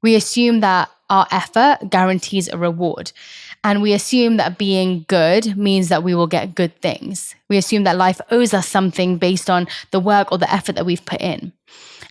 We assume that our effort guarantees a reward. And we assume that being good means that we will get good things. We assume that life owes us something based on the work or the effort that we've put in.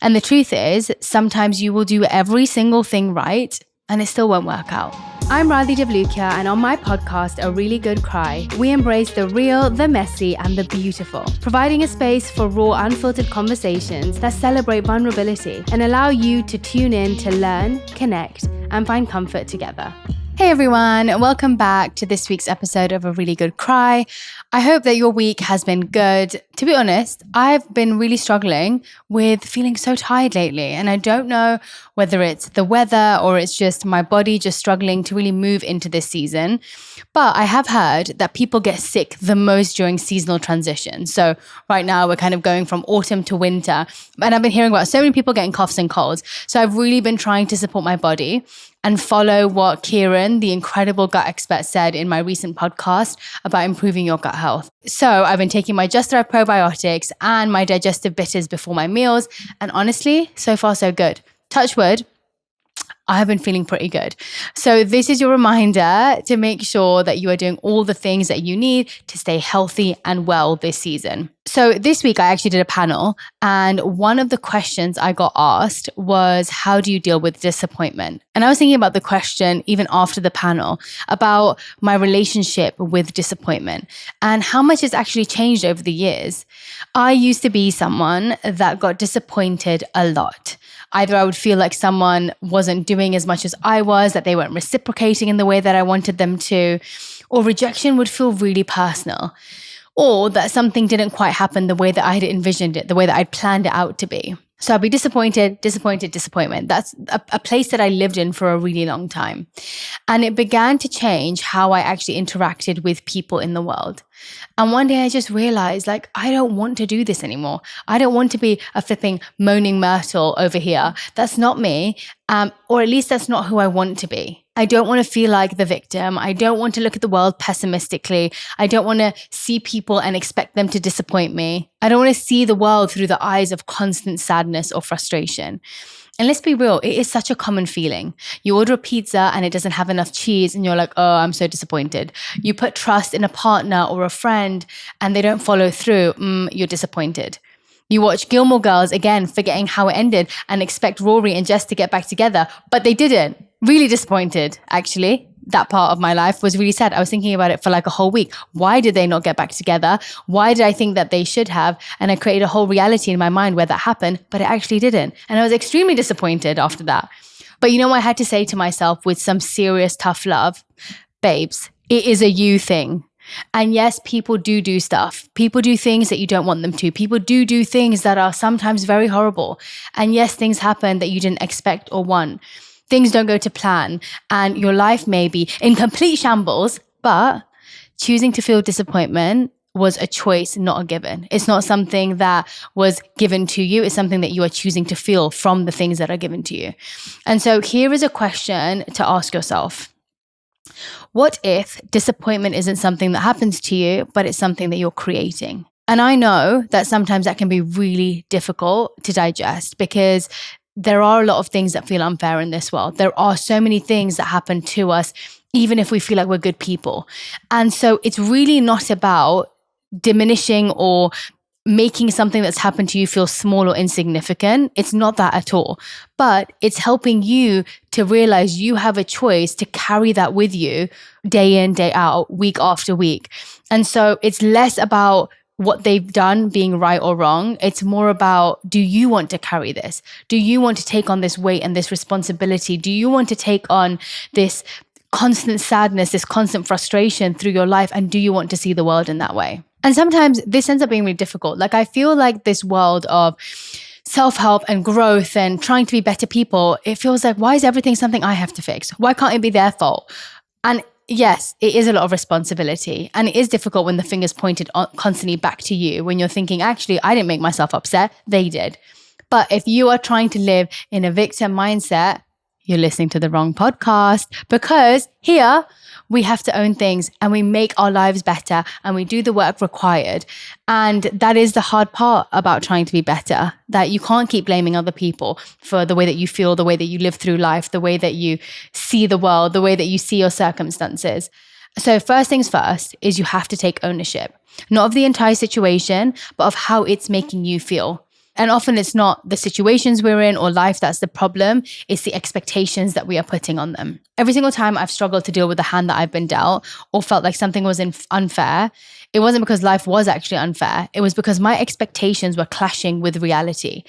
And the truth is, sometimes you will do every single thing right and it still won't work out. I'm Radhi Devlukia, and on my podcast, A Really Good Cry, we embrace the real, the messy, and the beautiful, providing a space for raw, unfiltered conversations that celebrate vulnerability and allow you to tune in to learn, connect, and find comfort together. Hey everyone, welcome back to this week's episode of A Really Good Cry. I hope that your week has been good. To be honest, I've been really struggling with feeling so tired lately, and I don't know whether it's the weather or it's just my body just struggling to really move into this season. But I have heard that people get sick the most during seasonal transition. So right now we're kind of going from autumn to winter, and I've been hearing about so many people getting coughs and colds. So I've really been trying to support my body and follow what Kieran, the incredible gut expert, said in my recent podcast about improving your gut health. So I've been taking my Just Thrive probiotics and my digestive bitters before my meals. And honestly, so far so good. Touch wood, I have been feeling pretty good. So this is your reminder to make sure that you are doing all the things that you need to stay healthy and well this season. So this week I actually did a panel, and one of the questions I got asked was, how do you deal with disappointment? And I was thinking about the question even after the panel about my relationship with disappointment and how much it's actually changed over the years. I used to be someone that got disappointed a lot. Either I would feel like someone wasn't doing as much as I was, that they weren't reciprocating in the way that I wanted them to, or rejection would feel really personal, or that something didn't quite happen the way that I had envisioned it, the way that I'd planned it out to be. So I'd be disappointed, disappointment. That's a place that I lived in for a really long time. And it began to change how I actually interacted with people in the world. And one day I just realized, I don't want to do this anymore. I don't want to be a flipping moaning myrtle over here. That's not me. Or at least that's not who I want to be. I don't want to feel like the victim. I don't want to look at the world pessimistically. I don't want to see people and expect them to disappoint me. I don't want to see the world through the eyes of constant sadness or frustration. And let's be real, it is such a common feeling. You order a pizza and it doesn't have enough cheese and you're like, oh, I'm so disappointed. You put trust in a partner or a friend and they don't follow through, you're disappointed. You watch Gilmore Girls, again, forgetting how it ended, and expect Rory and Jess to get back together, but they didn't. Really disappointed, actually. That part of my life was really sad. I was thinking about it for a whole week. Why did they not get back together? Why did I think that they should have? And I created a whole reality in my mind where that happened, but it actually didn't. And I was extremely disappointed after that. But I had to say to myself with some serious tough love, babes, it is a you thing. And yes, people do stuff. People do things that you don't want them to. People do things that are sometimes very horrible. And yes, things happen that you didn't expect or want. Things don't go to plan, and your life may be in complete shambles, but choosing to feel disappointment was a choice, not a given. It's not something that was given to you. It's something that you are choosing to feel from the things that are given to you. And so here is a question to ask yourself. What if disappointment isn't something that happens to you, but it's something that you're creating? And I know that sometimes that can be really difficult to digest because there are a lot of things that feel unfair in this world. There are so many things that happen to us, even if we feel like we're good people. And so it's really not about diminishing or making something that's happened to you feel small or insignificant. It's not that at all. But it's helping you to realize you have a choice to carry that with you day in, day out, week after week. And so it's less about what they've done being right or wrong. It's more about, do you want to carry this? Do you want to take on this weight and this responsibility? Do you want to take on this constant sadness, this constant frustration through your life? And do you want to see the world in that way? And sometimes this ends up being really difficult. I feel like this world of self-help and growth and trying to be better people, it feels like, why is everything something I have to fix? Why can't it be their fault? And yes, it is a lot of responsibility, and it is difficult when the finger's pointed constantly back to you, when you're thinking, actually, I didn't make myself upset, they did. But if you are trying to live in a victim mindset, you're listening to the wrong podcast, because here we have to own things and we make our lives better and we do the work required. And that is the hard part about trying to be better, that you can't keep blaming other people for the way that you feel, the way that you live through life, the way that you see the world, the way that you see your circumstances. So first things first is you have to take ownership, not of the entire situation, but of how it's making you feel. And often it's not the situations we're in or life that's the problem, it's the expectations that we are putting on them. Every single time I've struggled to deal with the hand that I've been dealt or felt like something was unfair, it wasn't because life was actually unfair. It was because my expectations were clashing with reality.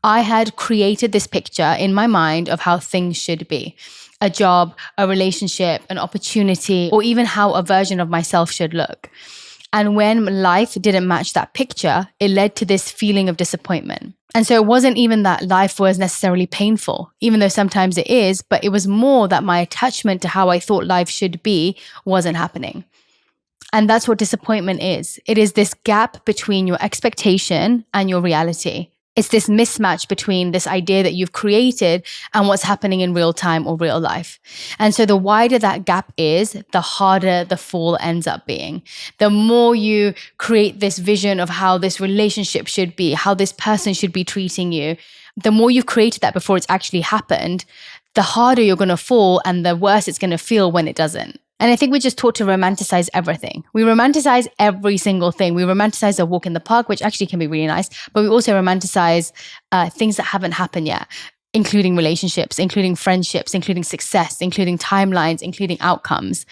I had created this picture in my mind of how things should be. A job, a relationship, an opportunity, or even how a version of myself should look. And when life didn't match that picture, it led to this feeling of disappointment. And so it wasn't even that life was necessarily painful, even though sometimes it is, but it was more that my attachment to how I thought life should be wasn't happening. And that's what disappointment is. It is this gap between your expectation and your reality. It's this mismatch between this idea that you've created and what's happening in real time or real life. And so the wider that gap is, the harder the fall ends up being. The more you create this vision of how this relationship should be, how this person should be treating you, the more you've created that before it's actually happened, the harder you're going to fall and the worse it's going to feel when it doesn't. And I think we're just taught to romanticize everything. We romanticize every single thing. We romanticize a walk in the park, which actually can be really nice, but we also romanticize things that haven't happened yet, including relationships, including friendships, including success, including timelines, including outcomes.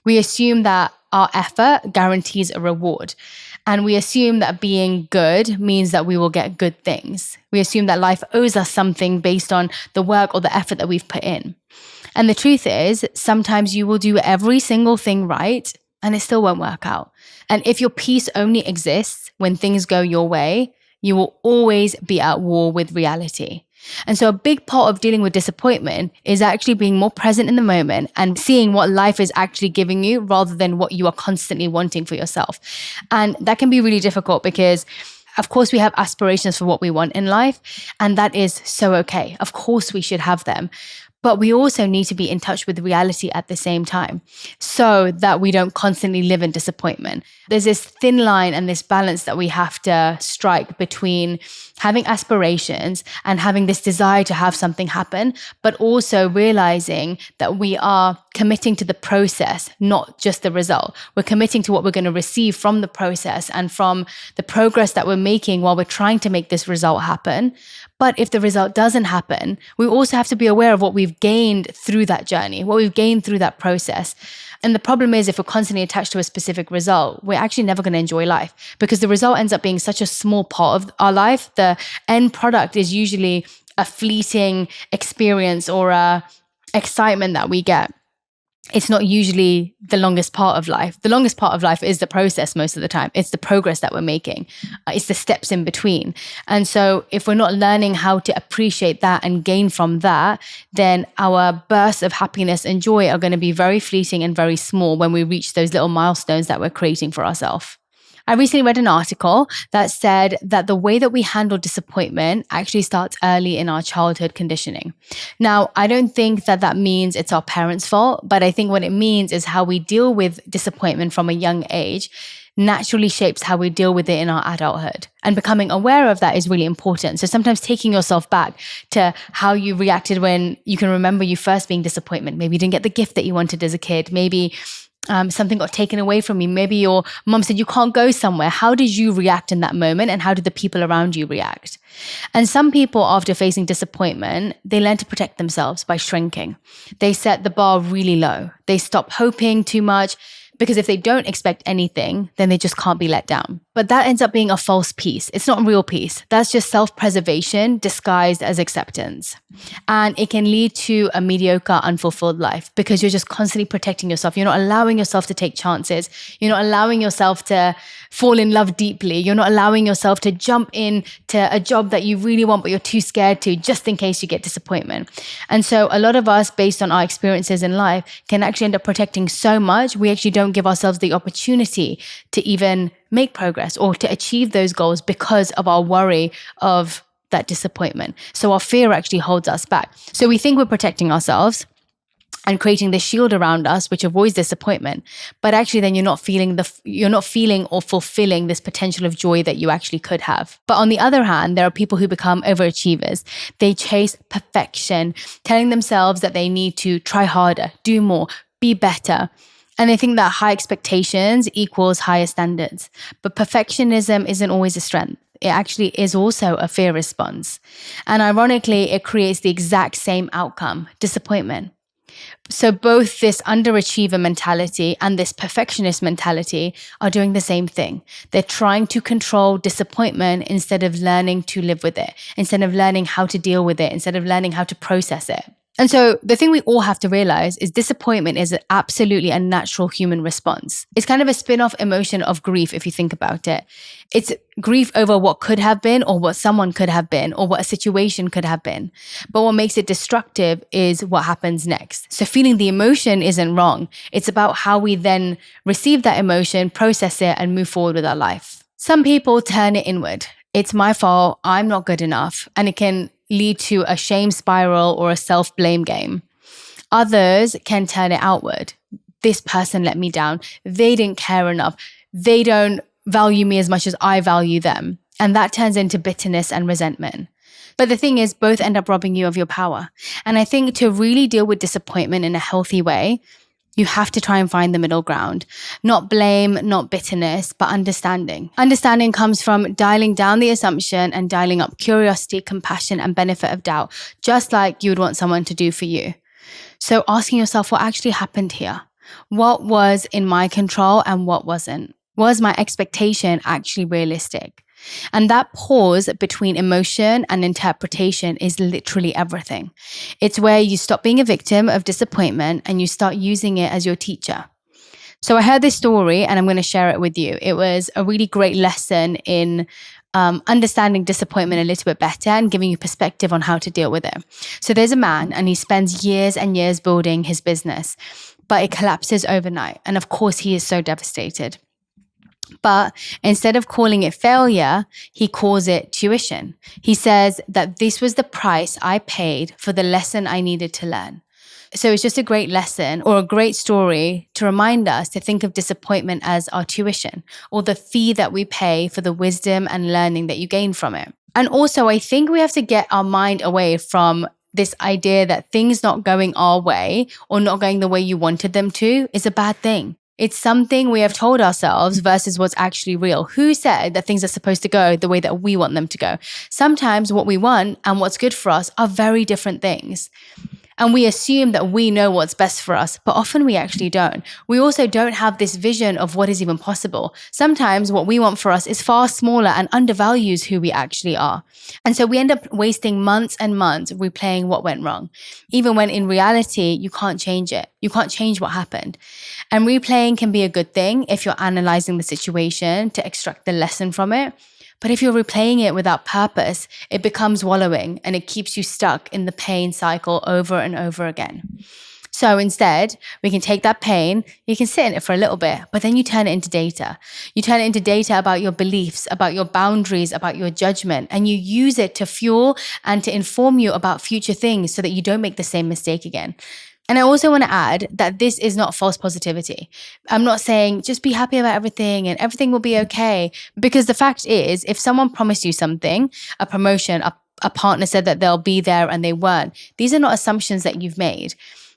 We assume that our effort guarantees a reward. And we assume that being good means that we will get good things. We assume that life owes us something based on the work or the effort that we've put in. And the truth is, sometimes you will do every single thing right and it still won't work out. And if your peace only exists when things go your way, you will always be at war with reality. And so a big part of dealing with disappointment is actually being more present in the moment and seeing what life is actually giving you rather than what you are constantly wanting for yourself. And that can be really difficult because of course we have aspirations for what we want in life, and that is so okay. Of course we should have them. But we also need to be in touch with reality at the same time so that we don't constantly live in disappointment. There's this thin line and this balance that we have to strike between having aspirations and having this desire to have something happen, but also realizing that we are committing to the process, not just the result. We're committing to what we're going to receive from the process and from the progress that we're making while we're trying to make this result happen. But if the result doesn't happen, we also have to be aware of what we've gained through that journey, what we've gained through that process. And the problem is if we're constantly attached to a specific result, we're actually never going to enjoy life because the result ends up being such a small part of our life. The end product is usually a fleeting experience or a excitement that we get. It's not usually the longest part of life. The longest part of life is the process most of the time. It's the progress that we're making. It's the steps in between. And so if we're not learning how to appreciate that and gain from that, then our bursts of happiness and joy are going to be very fleeting and very small when we reach those little milestones that we're creating for ourselves. I recently read an article that said that the way that we handle disappointment actually starts early in our childhood conditioning. Now, I don't think that that means it's our parents' fault, but I think what it means is how we deal with disappointment from a young age naturally shapes how we deal with it in our adulthood. And becoming aware of that is really important. So sometimes taking yourself back to how you reacted when you can remember you first being disappointed. Maybe you didn't get the gift that you wanted as a kid. Maybe something got taken away from you. Maybe your mom said you can't go somewhere. How did you react in that moment? And how did the people around you react? And some people, after facing disappointment, they learn to protect themselves by shrinking. They set the bar really low. They stop hoping too much because if they don't expect anything, then they just can't be let down. But that ends up being a false peace. It's not real peace. That's just self-preservation disguised as acceptance. And it can lead to a mediocre, unfulfilled life because you're just constantly protecting yourself. You're not allowing yourself to take chances. You're not allowing yourself to fall in love deeply. You're not allowing yourself to jump into a job that you really want, but you're too scared to, just in case you get disappointment. And so a lot of us, based on our experiences in life, can actually end up protecting so much, we actually don't give ourselves the opportunity to even make progress or to achieve those goals because of our worry of that disappointment. So our fear actually holds us back. So we think we're protecting ourselves and creating this shield around us, which avoids disappointment. But actually then you're not feeling or fulfilling this potential of joy that you actually could have. But on the other hand, there are people who become overachievers. They chase perfection, telling themselves that they need to try harder, do more, be better. And they think that high expectations equals higher standards. But perfectionism isn't always a strength. It actually is also a fear response. And ironically, it creates the exact same outcome, disappointment. So both this underachiever mentality and this perfectionist mentality are doing the same thing. They're trying to control disappointment instead of learning to live with it, instead of learning how to deal with it, instead of learning how to process it. And so the thing we all have to realize is disappointment is absolutely a natural human response. It's kind of a spin-off emotion of grief if you think about it. It's grief over what could have been or what someone could have been or what a situation could have been. But what makes it destructive is what happens next. So feeling the emotion isn't wrong. It's about how we then receive that emotion, process it, and move forward with our life. Some people turn it inward. It's my fault, I'm not good enough, and it can lead to a shame spiral or a self-blame game. Others can turn it outward. This person let me down. They didn't care enough. They don't value me as much as I value them. And that turns into bitterness and resentment. But the thing is, both end up robbing you of your power. And I think to really deal with disappointment in a healthy way, you have to try and find the middle ground. Not blame, not bitterness, but understanding. Understanding comes from dialing down the assumption and dialing up curiosity, compassion, and benefit of doubt, just like you would want someone to do for you. So asking yourself what actually happened here? What was in my control and what wasn't? Was my expectation actually realistic? And that pause between emotion and interpretation is literally everything. It's where you stop being a victim of disappointment and you start using it as your teacher. So I heard this story and I'm going to share it with you. It was a really great lesson in understanding disappointment a little bit better and giving you perspective on how to deal with it. So there's a man and he spends years and years building his business, but it collapses overnight. And of course, he is so devastated. But instead of calling it failure, he calls it tuition. He says that this was the price I paid for the lesson I needed to learn. So it's just a great lesson or a great story to remind us to think of disappointment as our tuition or the fee that we pay for the wisdom and learning that you gain from it. And also, I think we have to get our mind away from this idea that things not going our way or not going the way you wanted them to is a bad thing. It's something we have told ourselves versus what's actually real. Who said that things are supposed to go the way that we want them to go? Sometimes what we want and what's good for us are very different things. And we assume that we know what's best for us, but often we actually don't. We also don't have this vision of what is even possible. Sometimes what we want for us is far smaller and undervalues who we actually are. And so we end up wasting months and months replaying what went wrong, even when in reality, you can't change it. You can't change what happened. And replaying can be a good thing if you're analyzing the situation to extract the lesson from it. But if you're replaying it without purpose, it becomes wallowing and it keeps you stuck in the pain cycle over and over again. So instead, we can take that pain, you can sit in it for a little bit, but then you turn it into data. You turn it into data about your beliefs, about your boundaries, about your judgment, and you use it to fuel and to inform you about future things so that you don't make the same mistake again. And I also want to add that this is not false positivity. I'm not saying just be happy about everything and everything will be okay. Because the fact is, if someone promised you something, a promotion, a partner said that they'll be there and they weren't, these are not assumptions that you've made.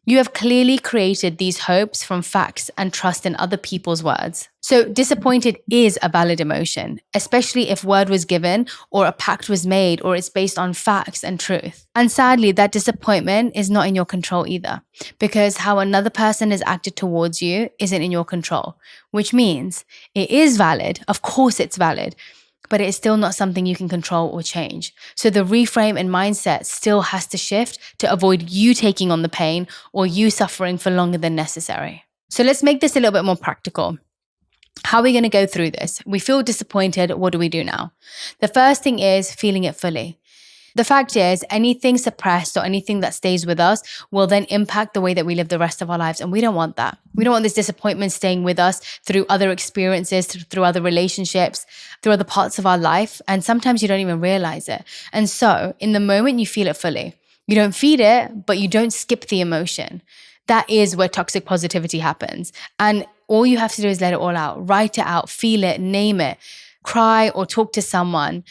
You have clearly created these hopes from facts and trust in other people's words. So disappointed is a valid emotion, especially if word was given or a pact was made or it's based on facts and truth. And sadly, that disappointment is not in your control either, because how another person has acted towards you isn't in your control, which means it is valid. Of course it's valid, but it is still not something you can control or change. So the reframe and mindset still has to shift to avoid you taking on the pain or you suffering for longer than necessary. So let's make this a little bit more practical. How are we going to go through this? We feel disappointed. What do we do now? The first thing is feeling it fully. The fact is, anything suppressed or anything that stays with us will then impact the way that we live the rest of our lives. And we don't want that. We don't want this disappointment staying with us through other experiences, through other relationships, through other parts of our life. And sometimes you don't even realize it. And so in the moment, you feel it fully. You don't feed it, but you don't skip the emotion. That is where toxic positivity happens. And all you have to do is let it all out, write it out, feel it, name it, cry or talk to someone.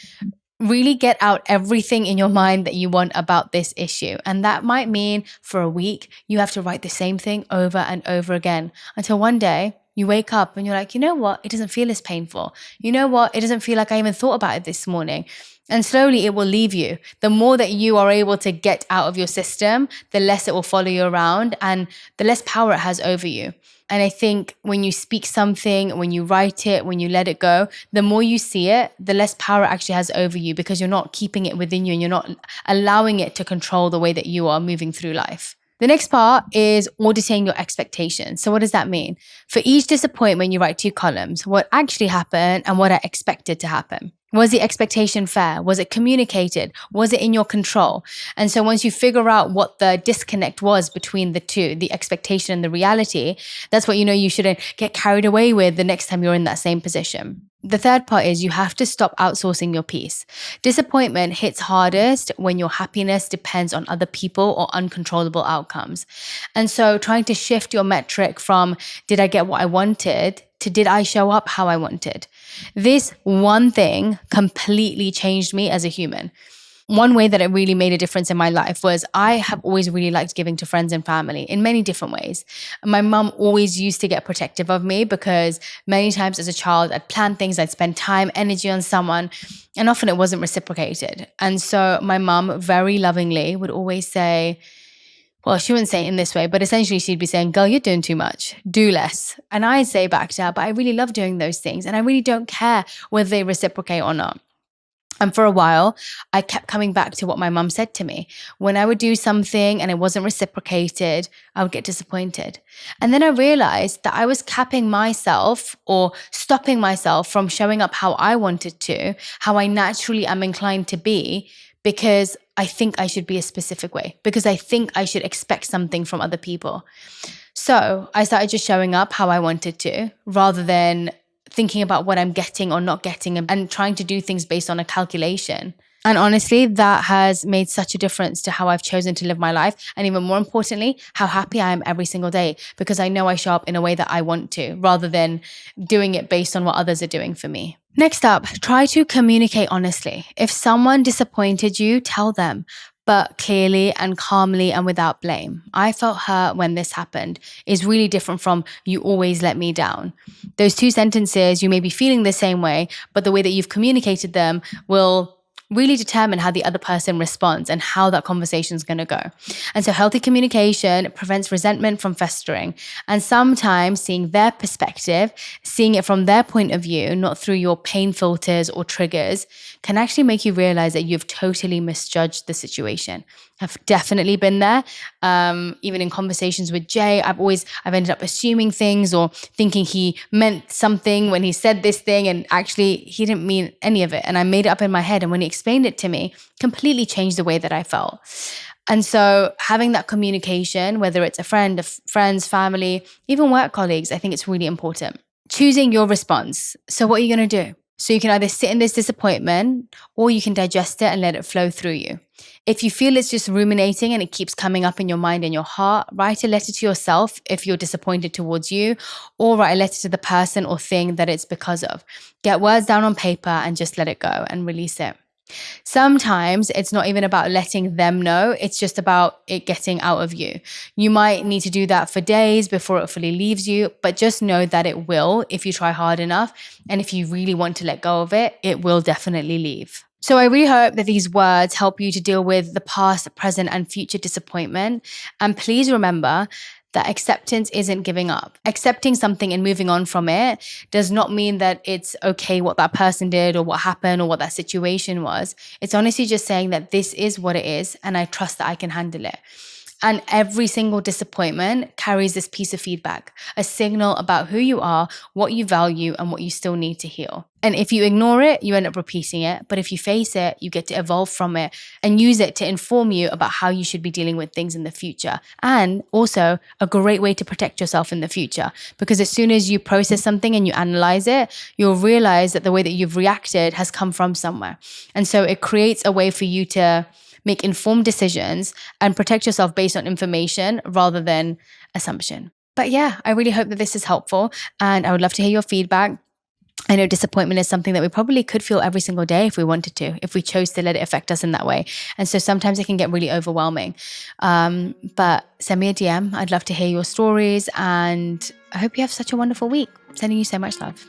Really get out everything in your mind that you want about this issue. And that might mean for a week, you have to write the same thing over and over again until one day you wake up and you're like, you know what? It doesn't feel as painful. You know what? It doesn't feel like I even thought about it this morning. And slowly it will leave you. The more that you are able to get out of your system, the less it will follow you around and the less power it has over you. And I think when you speak something, when you write it, when you let it go, the more you see it, the less power it actually has over you because you're not keeping it within you and you're not allowing it to control the way that you are moving through life. The next part is auditing your expectations. So what does that mean? For each disappointment, you write 2 columns, what actually happened and what I expected to happen. Was the expectation fair? Was it communicated? Was it in your control? And so once you figure out what the disconnect was between the two, the expectation and the reality, that's what you know you shouldn't get carried away with the next time you're in that same position. The third part is you have to stop outsourcing your peace. Disappointment hits hardest when your happiness depends on other people or uncontrollable outcomes. And so trying to shift your metric from did I get what I wanted to did I show up how I wanted? This one thing completely changed me as a human. One way that it really made a difference in my life was I have always really liked giving to friends and family in many different ways. My mum always used to get protective of me because many times as a child, I'd plan things, I'd spend time, energy on someone, and often it wasn't reciprocated. And so my mum very lovingly would always say, well, she wouldn't say it in this way, but essentially she'd be saying, girl, you're doing too much, do less. And I'd say back to her, but I really love doing those things. And I really don't care whether they reciprocate or not. And for a while, I kept coming back to what my mum said to me. When I would do something and it wasn't reciprocated, I would get disappointed. And then I realized that I was capping myself or stopping myself from showing up how I wanted to, how I naturally am inclined to be, because I think I should be a specific way, because I think I should expect something from other people. So I started just showing up how I wanted to, rather than thinking about what I'm getting or not getting and trying to do things based on a calculation. And honestly, that has made such a difference to how I've chosen to live my life. And even more importantly, how happy I am every single day, because I know I show up in a way that I want to, rather than doing it based on what others are doing for me. Next up, try to communicate honestly. If someone disappointed you, tell them, but clearly and calmly and without blame. I felt hurt when this happened is really different from you always let me down. Those 2 sentences, you may be feeling the same way, but the way that you've communicated them will really determine how the other person responds and how that conversation is going to go. And so healthy communication prevents resentment from festering. And sometimes seeing their perspective, seeing it from their point of view, not through your pain filters or triggers, can actually make you realize that you've totally misjudged the situation. I've definitely been there. Even in conversations with Jay, I've ended up assuming things or thinking he meant something when he said this thing, and actually he didn't mean any of it. And I made it up in my head. And when he explained it to me, completely changed the way that I felt. And so having that communication, whether it's a friend, friends, family, even work colleagues, I think it's really important. Choosing your response. So what are you going to do? So you can either sit in this disappointment or you can digest it and let it flow through you. If you feel it's just ruminating and it keeps coming up in your mind and your heart, write a letter to yourself if you're disappointed towards you, or write a letter to the person or thing that it's because of. Get words down on paper and just let it go and release it. Sometimes it's not even about letting them know, it's just about it getting out of you. You might need to do that for days before it fully leaves you, but just know that it will if you try hard enough. And if you really want to let go of it, it will definitely leave. So I really hope that these words help you to deal with the past, present, and future disappointment. And please remember that acceptance isn't giving up. Accepting something and moving on from it does not mean that it's okay what that person did or what happened or what that situation was. It's honestly just saying that this is what it is and I trust that I can handle it. And every single disappointment carries this piece of feedback, a signal about who you are, what you value, and what you still need to heal. And if you ignore it, you end up repeating it. But if you face it, you get to evolve from it and use it to inform you about how you should be dealing with things in the future. And also a great way to protect yourself in the future. Because as soon as you process something and you analyze it, you'll realize that the way that you've reacted has come from somewhere. And so it creates a way for you to make informed decisions and protect yourself based on information rather than assumption. But yeah, I really hope that this is helpful, and I would love to hear your feedback. I know disappointment is something that we probably could feel every single day if we wanted to, if we chose to let it affect us in that way. And so sometimes it can get really overwhelming. But send me a DM. I'd love to hear your stories, and I hope you have such a wonderful week. Sending you so much love.